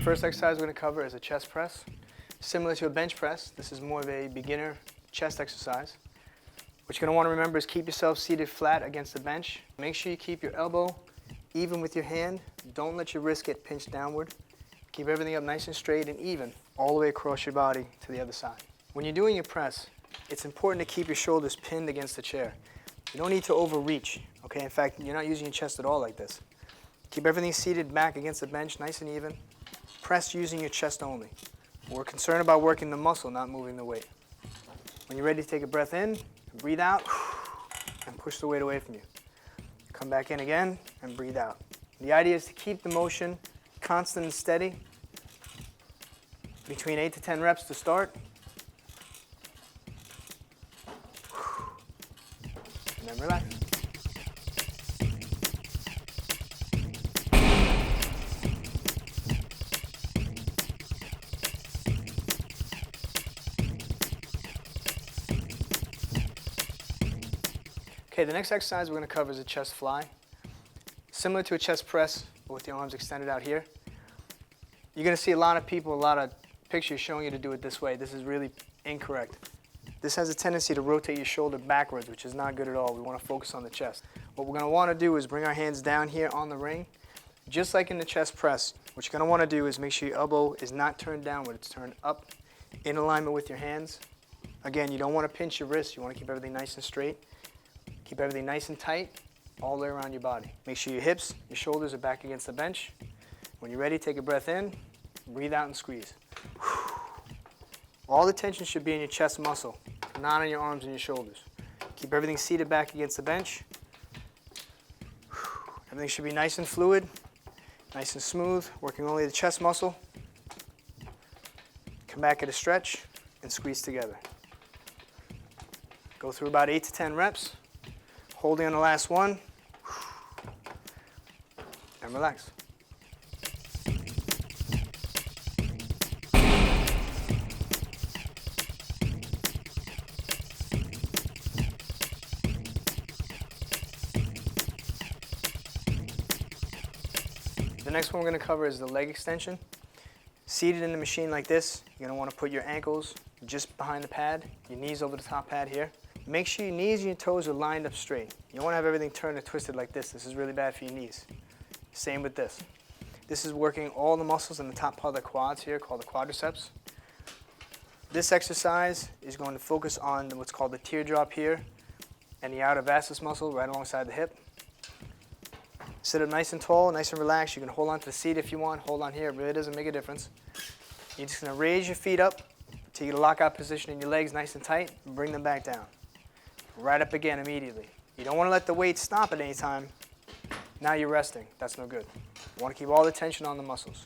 First exercise we're going to cover is a chest press. Similar to a bench press, this is more of a beginner chest exercise. What you're going to want to remember is keep yourself seated flat against the bench. Make sure you keep your elbow even with your hand. Don't let your wrist get pinched downward. Keep everything up nice and straight and even all the way across your body to the other side. When you're doing your press, it's important to keep your shoulders pinned against the chair. You don't need to overreach, okay? In fact, you're not using your chest at all like this. Keep everything seated back against the bench, nice and even. Press using your chest only. We're concerned about working the muscle, not moving the weight. When you're ready to take a breath in, breathe out, and push the weight away from you. Come back in again, and breathe out. The idea is to keep the motion constant and steady. Between 8 to 10 reps to start. And then relax. Okay, the next exercise we're going to cover is a chest fly. Similar to a chest press, but with the arms extended out here. You're going to see a lot of people, a lot of pictures showing you to do it this way. This is really incorrect. This has a tendency to rotate your shoulder backwards, which is not good at all. We want to focus on the chest. What we're going to want to do is bring our hands down here on the ring. Just like in the chest press, what you're going to want to do is make sure your elbow is not turned downward. It's turned up in alignment with your hands. Again, you don't want to pinch your wrists. You want to keep everything nice and straight. Keep everything nice and tight all the way around your body. Make sure your hips, your shoulders are back against the bench. When you're ready, take a breath in, breathe out and squeeze. All the tension should be in your chest muscle, not on your arms and your shoulders. Keep everything seated back against the bench. Everything should be nice and fluid, nice and smooth, working only the chest muscle. Come back at a stretch and squeeze together. Go through about 8 to 10 reps. Holding on the last one, and relax. The next one we're going to cover is the leg extension. Seated in the machine like this, you're going to want to put your ankles just behind the pad, your knees over the top pad here. Make sure your knees and your toes are lined up straight. You don't want to have everything turned and twisted like this. This is really bad for your knees. Same with this. This is working all the muscles in the top part of the quads here, called the quadriceps. This exercise is going to focus on what's called the teardrop here and the outer vastus muscle right alongside the hip. Sit up nice and tall, nice and relaxed. You can hold on to the seat if you want. Hold on here. It really doesn't make a difference. You're just going to raise your feet up till you get a lockout position in your legs nice and tight and bring them back down. Right up again immediately. You don't want to let the weight stop at any time. Now you're resting. That's no good. You want to keep all the tension on the muscles.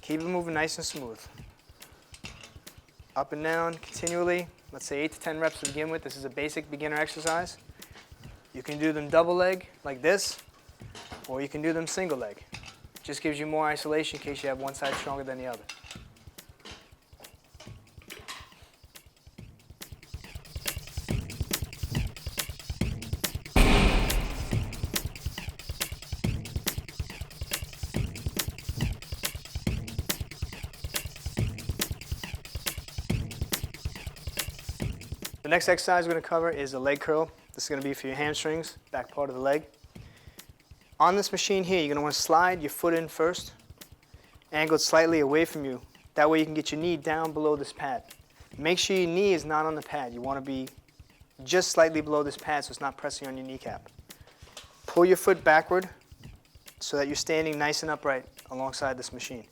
Keep it moving nice and smooth. Up and down continually. Let's say 8 to 10 reps to begin with. This is a basic beginner exercise. You can do them double leg like this, or you can do them single leg. Just gives you more isolation in case you have one side stronger than the other. The next exercise we're going to cover is a leg curl. This is going to be for your hamstrings, back part of the leg. On this machine here, you're going to want to slide your foot in first, angled slightly away from you. That way you can get your knee down below this pad. Make sure your knee is not on the pad. You want to be just slightly below this pad so it's not pressing on your kneecap. Pull your foot backward so that you're standing nice and upright alongside this machine.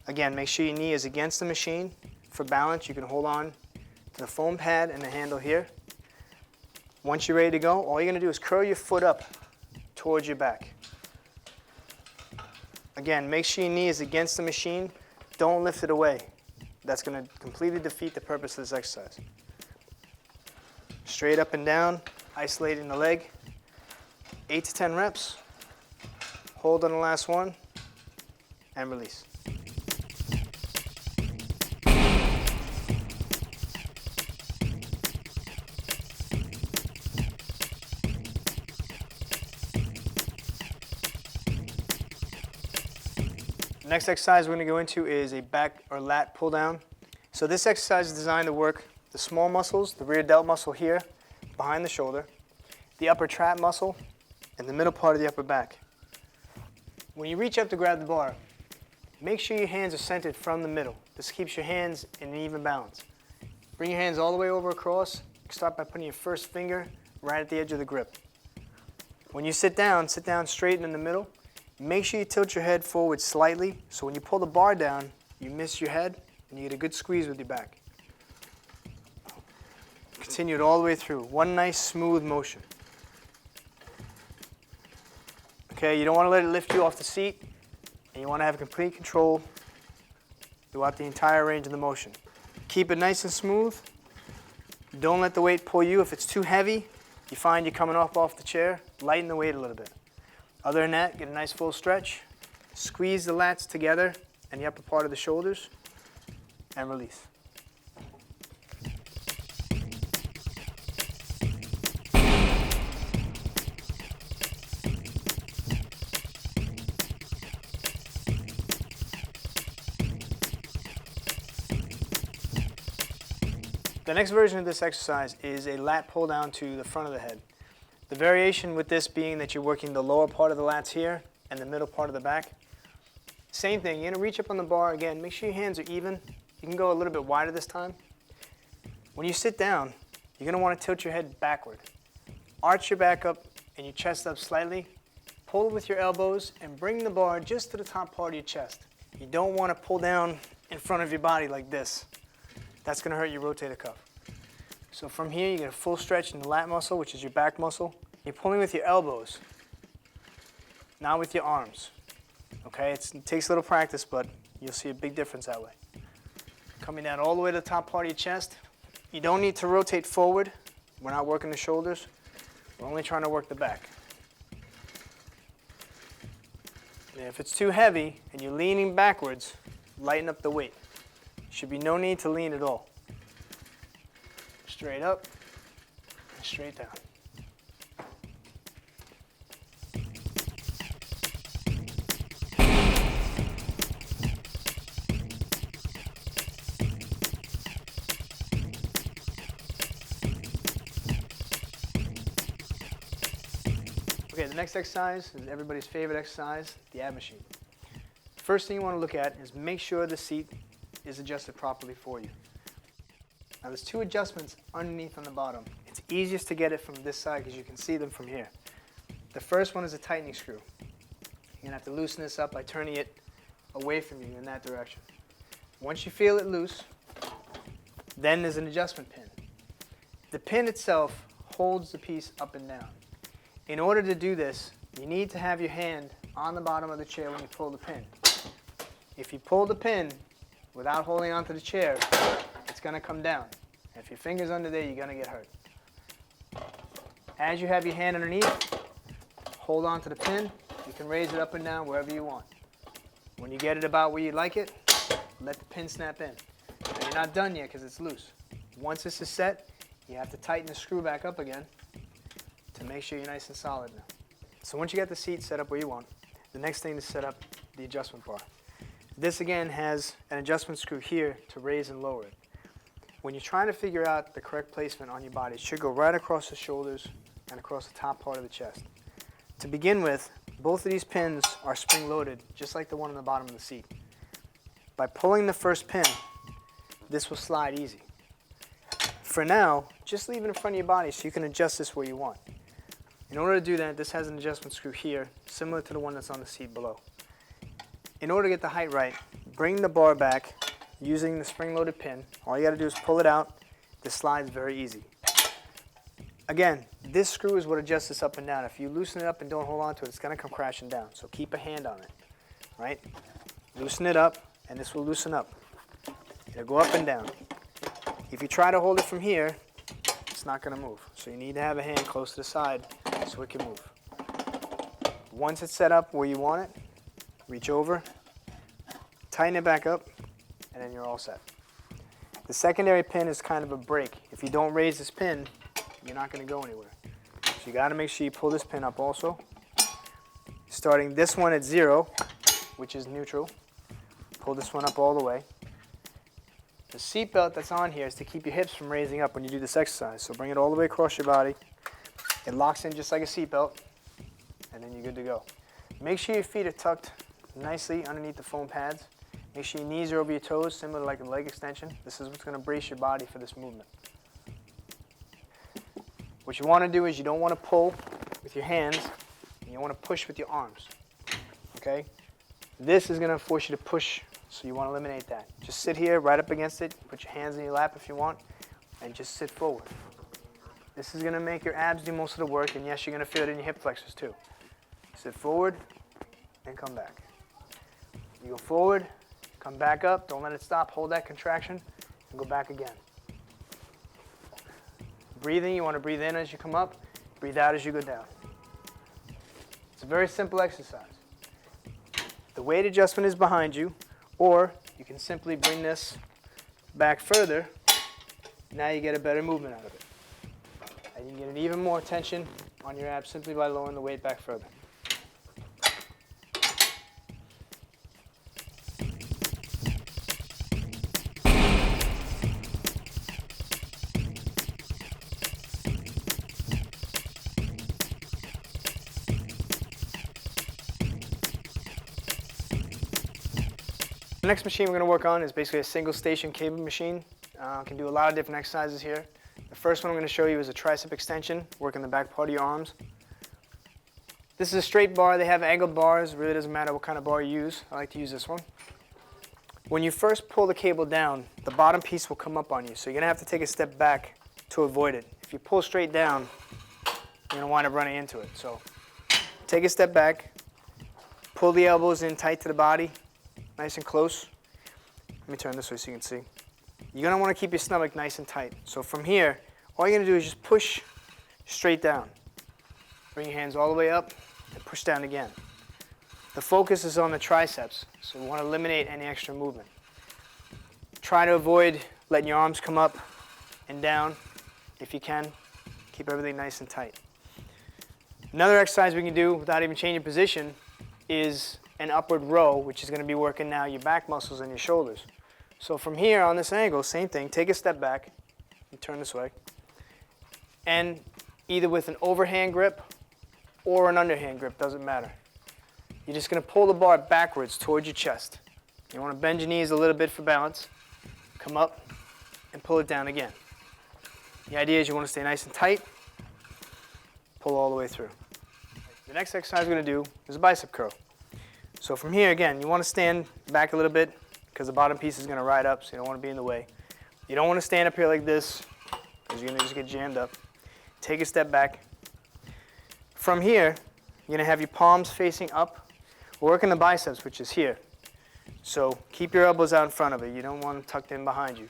Again, make sure your knee is against the machine. For balance, you can hold on to the foam pad and the handle here. Once you're ready to go, all you're going to do is curl your foot up towards your back. Again, make sure your knee is against the machine. Don't lift it away. That's going to completely defeat the purpose of this exercise. Straight up and down, isolating the leg. 8 to 10 reps. Hold on the last one, and release. The next exercise we're going to go into is a back or lat pull down. So this exercise is designed to work the small muscles, the rear delt muscle here, behind the shoulder, the upper trap muscle, and the middle part of the upper back. When you reach up to grab the bar, make sure your hands are centered from the middle. This keeps your hands in an even balance. Bring your hands all the way over across. Start by putting your first finger right at the edge of the grip. When you sit down straight in the middle. Make sure you tilt your head forward slightly, so when you pull the bar down, you miss your head and you get a good squeeze with your back. Continue it all the way through. One nice smooth motion. Okay, you don't want to let it lift you off the seat, and you want to have complete control throughout the entire range of the motion. Keep it nice and smooth. Don't let the weight pull you. If it's too heavy, you find you're coming off the chair, lighten the weight a little bit. Other than that, get a nice full stretch, squeeze the lats together and the upper part of the shoulders, and release. The next version of this exercise is a lat pull down to the front of the head. The variation with this being that you're working the lower part of the lats here and the middle part of the back. Same thing, you're going to reach up on the bar again. Make sure your hands are even. You can go a little bit wider this time. When you sit down, you're going to want to tilt your head backward. Arch your back up and your chest up slightly. Pull with your elbows and bring the bar just to the top part of your chest. You don't want to pull down in front of your body like this. That's going to hurt your rotator cuff. So from here, you get a full stretch in the lat muscle, which is your back muscle. You're pulling with your elbows, not with your arms. Okay, it takes a little practice, but you'll see a big difference that way. Coming down all the way to the top part of your chest. You don't need to rotate forward. We're not working the shoulders. We're only trying to work the back. And if it's too heavy and you're leaning backwards, lighten up the weight. Should be no need to lean at all. Straight up, and straight down. Okay, the next exercise is everybody's favorite exercise, the ab machine. First thing you want to look at is make sure the seat is adjusted properly for you. Now there's two adjustments underneath on the bottom. It's easiest to get it from this side because you can see them from here. The first one is a tightening screw. You're going to have to loosen this up by turning it away from you in that direction. Once you feel it loose, then there's an adjustment pin. The pin itself holds the piece up and down. In order to do this, you need to have your hand on the bottom of the chair when you pull the pin. If you pull the pin without holding onto the chair, it's going to come down. If your finger's under there, you're going to get hurt. As you have your hand underneath, hold on to the pin. You can raise it up and down wherever you want. When you get it about where you like it, let the pin snap in. Now, you're not done yet because it's loose. Once this is set, you have to tighten the screw back up again to make sure you're nice and solid now. So once you got the seat set up where you want, the next thing is set up the adjustment bar. This again has an adjustment screw here to raise and lower it. When you're trying to figure out the correct placement on your body, it should go right across the shoulders and across the top part of the chest. To begin with, both of these pins are spring-loaded, just like the one on the bottom of the seat. By pulling the first pin, this will slide easy. For now, just leave it in front of your body so you can adjust this where you want. In order to do that, this has an adjustment screw here, similar to the one that's on the seat below. In order to get the height right, bring the bar back using the spring-loaded pin. All you got to do is pull it out. This slides very easy. Again, this screw is what adjusts this up and down. If you loosen it up and don't hold on to it, it's going to come crashing down. So keep a hand on it, right? Loosen it up, and this will loosen up. It'll go up and down. If you try to hold it from here, it's not going to move. So you need to have a hand close to the side so it can move. Once it's set up where you want it, reach over, tighten it back up, and then you're all set. The secondary pin is kind of a brake. If you don't raise this pin, you're not going to go anywhere. So you got to make sure you pull this pin up also. Starting this one at 0, which is neutral, Pull this one up all the way. The seat belt that's on here is to keep your hips from raising up when you do this exercise. So bring it all the way across your body. It locks in just like a seat belt, and then you're good to go. Make sure your feet are tucked nicely underneath the foam pads. Make sure your knees are over your toes, similar like a leg extension. This is what's going to brace your body for this movement. What you want to do is you don't want to pull with your hands, and you want to push with your arms. Okay? This is going to force you to push, so you want to eliminate that. Just sit here right up against it, put your hands in your lap if you want, and just sit forward. This is going to make your abs do most of the work, and yes, you're going to feel it in your hip flexors too. Sit forward and come back. You go forward, come back up, don't let it stop, hold that contraction, and go back again. Breathing, you want to breathe in as you come up, breathe out as you go down. It's a very simple exercise. The weight adjustment is behind you, or you can simply bring this back further. Now you get a better movement out of it. And you can get even more tension on your abs simply by lowering the weight back further. The next machine we're going to work on is basically a single station cable machine. Can do a lot of different exercises here. The first one I'm going to show you is a tricep extension, working the back part of your arms. This is a straight bar. They have angled bars. It really doesn't matter what kind of bar you use. I like to use this one. When you first pull the cable down, the bottom piece will come up on you, so you're going to have to take a step back to avoid it. If you pull straight down, you're going to wind up running into it. So take a step back, pull the elbows in tight to the body, nice and close. Let me turn this way so you can see. You're going to want to keep your stomach nice and tight. So from here, all you're going to do is just push straight down. Bring your hands all the way up and push down again. The focus is on the triceps, so we want to eliminate any extra movement. Try to avoid letting your arms come up and down if you can. Keep everything nice and tight. Another exercise we can do without even changing position is an upward row, which is going to be working now your back muscles and your shoulders. So from here on this angle, same thing, take a step back and turn this way. And either with an overhand grip or an underhand grip, doesn't matter. You're just going to pull the bar backwards towards your chest. You want to bend your knees a little bit for balance. Come up and pull it down again. The idea is you want to stay nice and tight, pull all the way through. The next exercise we're going to do is a bicep curl. So from here, again, you want to stand back a little bit because the bottom piece is going to ride up, so you don't want to be in the way. You don't want to stand up here like this because you're going to just get jammed up. Take a step back. From here, you're going to have your palms facing up. We're working the biceps, which is here. So keep your elbows out in front of it. You don't want them tucked in behind you.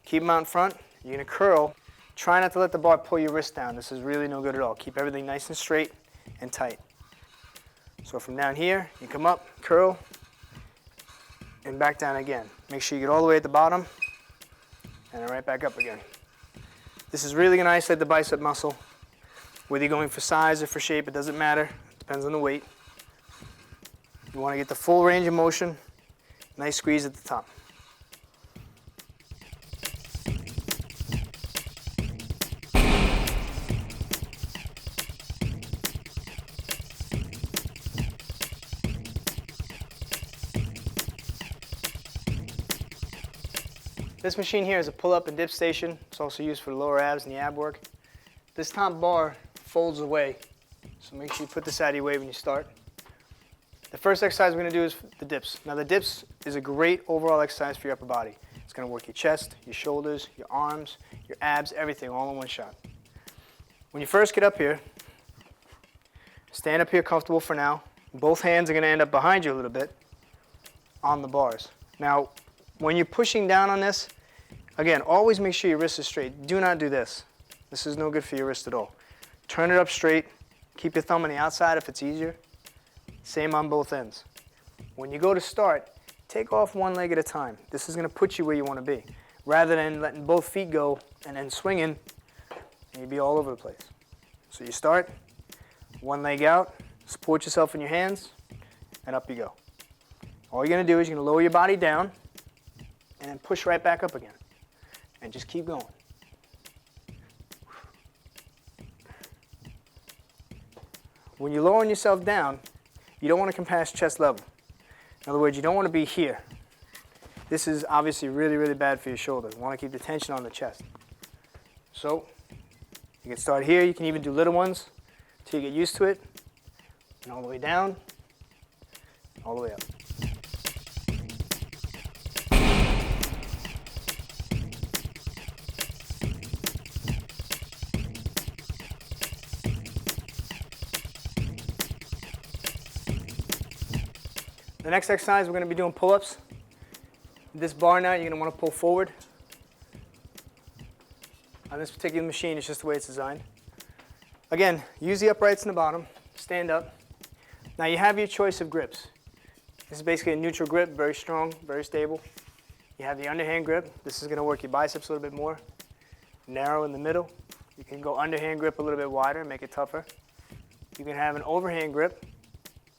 Keep them out in front. You're going to curl. Try not to let the bar pull your wrist down. This is really no good at all. Keep everything nice and straight and tight. So from down here, you come up, curl, and back down again. Make sure you get all the way at the bottom, and then right back up again. This is really going to isolate the bicep muscle. Whether you're going for size or for shape, it doesn't matter. It depends on the weight. You want to get the full range of motion. Nice squeeze at the top. This machine here is a pull-up and dip station. It's also used for the lower abs and the ab work. This top bar folds away, so make sure you put this out of your way when you start. The first exercise we're going to do is the dips. Now the dips is a great overall exercise for your upper body. It's going to work your chest, your shoulders, your arms, your abs, everything all in one shot. When you first get up here, stand up here comfortable for now. Both hands are going to end up behind you a little bit on the bars. Now, when you're pushing down on this, again, always make sure your wrist is straight. Do not do this. This is no good for your wrist at all. Turn it up straight. Keep your thumb on the outside if it's easier. Same on both ends. When you go to start, take off one leg at a time. This is going to put you where you want to be, rather than letting both feet go and then swinging, and you'd be all over the place. So you start, one leg out, support yourself in your hands, and up you go. All you're going to do is you're going to lower your body down and then push right back up again. And just keep going. When you're lowering yourself down, you don't want to come past chest level. In other words, you don't want to be here. This is obviously really, really bad for your shoulder. You want to keep the tension on the chest. So you can start here. You can even do little ones until you get used to it. And all the way down, all the way up. The next exercise, we're going to be doing pull-ups. This bar now, you're going to want to pull forward. On this particular machine, it's just the way it's designed. Again, use the uprights in the bottom, stand up. Now you have your choice of grips. This is basically a neutral grip, very strong, very stable. You have the underhand grip. This is going to work your biceps a little bit more. Narrow in the middle. You can go underhand grip a little bit wider, make it tougher. You can have an overhand grip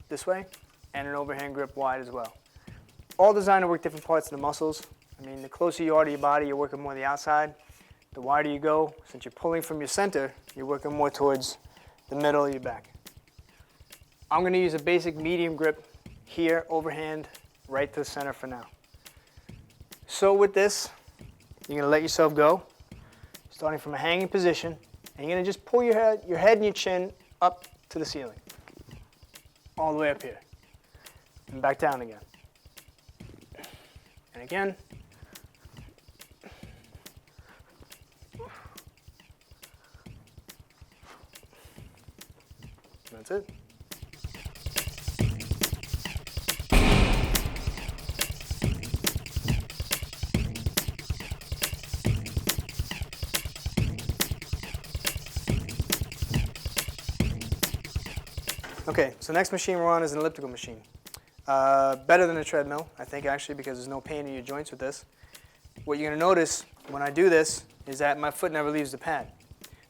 this way, and an overhand grip wide as well. All designed to work different parts of the muscles. I mean, the closer you are to your body, you're working more the outside. The wider you go, since you're pulling from your center, you're working more towards the middle of your back. I'm going to use a basic medium grip here, overhand, right to the center for now. So with this, you're going to let yourself go, starting from a hanging position, and you're going to just pull your head and your chin up to the ceiling, all the way up here. And back down again. And again. That's it. Okay, so next machine we're on is an elliptical machine. Better than a treadmill, I think, actually, because there's no pain in your joints with this. What you're going to notice when I do this is that my foot never leaves the pad.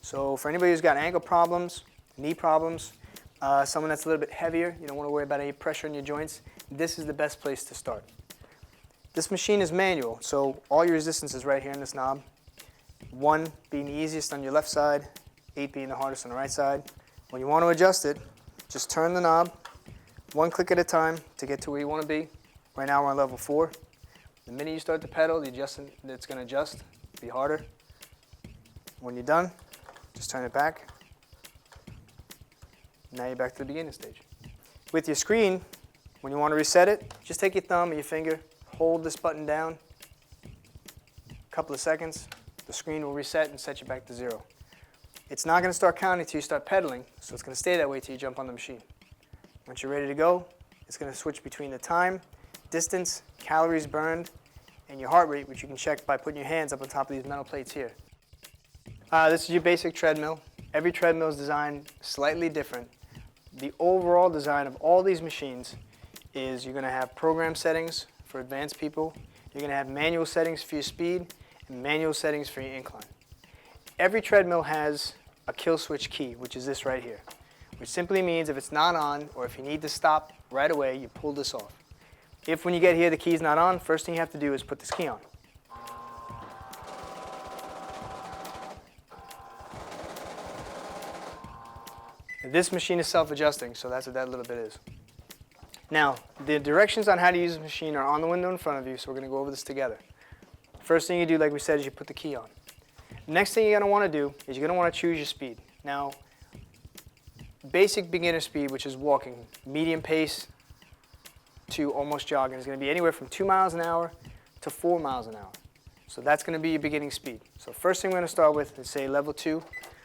So for anybody who's got ankle problems, knee problems, someone that's a little bit heavier, you don't want to worry about any pressure in your joints, this is the best place to start. This machine is manual, so all your resistance is right here in this knob. 1 being the easiest on your left side, 8 being the hardest on the right side. When you want to adjust it, just turn the knob 1 click at a time to get to where you want to be. Right now we're on level 4. The minute you start to pedal, it's going to adjust, be harder. When you're done, just turn it back. Now you're back to the beginning stage. With your screen, when you want to reset it, just take your thumb or your finger, hold this button down, a couple of seconds, the screen will reset and set you back to 0. It's not going to start counting until you start pedaling, so it's going to stay that way until you jump on the machine. Once you're ready to go, it's going to switch between the time, distance, calories burned, and your heart rate, which you can check by putting your hands up on top of these metal plates here. This is your basic treadmill. Every treadmill is designed slightly different. The overall design of all these machines is you're going to have program settings for advanced people. You're going to have manual settings for your speed and manual settings for your incline. Every treadmill has a kill switch key, which is this right here, which simply means if it's not on or if you need to stop right away, you pull this off. If when you get here the key's not on, first thing you have to do is put this key on. This machine is self-adjusting, so that's what that little bit is. Now, the directions on how to use this machine are on the window in front of you, so we're going to go over this together. First thing you do, like we said, is you put the key on. Next thing you're going to want to do is you're going to want to choose your speed. Now, basic beginner speed, which is walking, medium pace to almost jogging, is going to be anywhere from 2 miles an hour to 4 miles an hour. So that's going to be your beginning speed. So first thing we're going to start with is, say, level 2,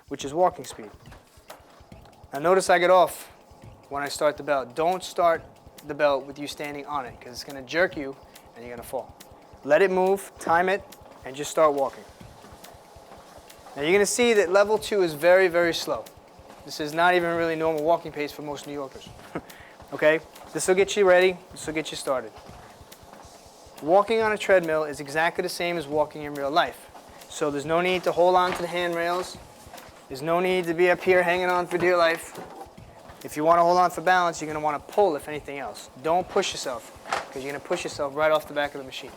which is walking speed. Now notice I get off when I start the belt. Don't start the belt with you standing on it, because it's going to jerk you and you're going to fall. Let it move, time it, and just start walking. Now you're going to see that level 2 is very, very slow. This is not even really normal walking pace for most New Yorkers. Okay? This will get you ready. This will get you started. Walking on a treadmill is exactly the same as walking in real life. So there's no need to hold on to the handrails. There's no need to be up here hanging on for dear life. If you want to hold on for balance, you're going to want to pull, if anything else. Don't push yourself. because you're going to push yourself right off the back of the machine.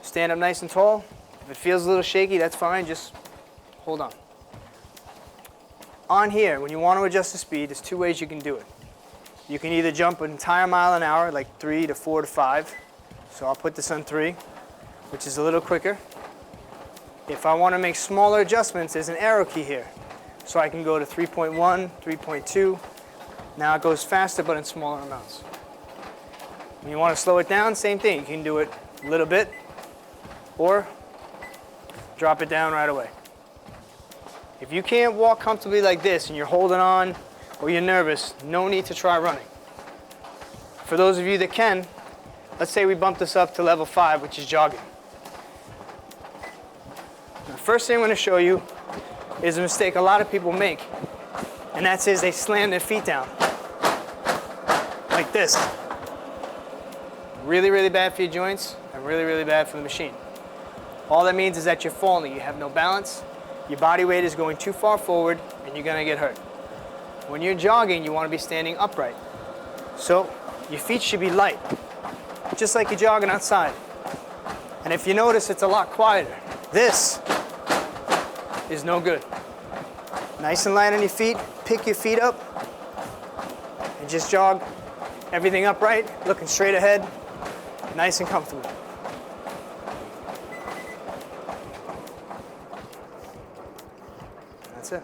Stand up nice and tall. If it feels a little shaky, that's fine. Just hold on. On here, when you want to adjust the speed, there's two ways you can do it. You can either jump an entire mile an hour, like 3 to 4 to 5. So I'll put this on 3, which is a little quicker. If I want to make smaller adjustments, there's an arrow key here. So I can go to 3.1, 3.2. Now it goes faster, but in smaller amounts. When you want to slow it down, same thing. You can do it a little bit, or drop it down right away. If you can't walk comfortably like this and you're holding on or you're nervous, no need to try running. For those of you that can, let's say we bump this up to level 5, which is jogging. The first thing I'm going to show you is a mistake a lot of people make, and that's they slam their feet down like this. Really, really bad for your joints and really, really bad for the machine. All that means is that you're falling. You have no balance. Your body weight is going too far forward, and you're going to get hurt. When you're jogging, you want to be standing upright. So your feet should be light, just like you're jogging outside. And if you notice, it's a lot quieter. This is no good. Nice and light on your feet. Pick your feet up and just jog. Everything upright, looking straight ahead, nice and comfortable. That's it.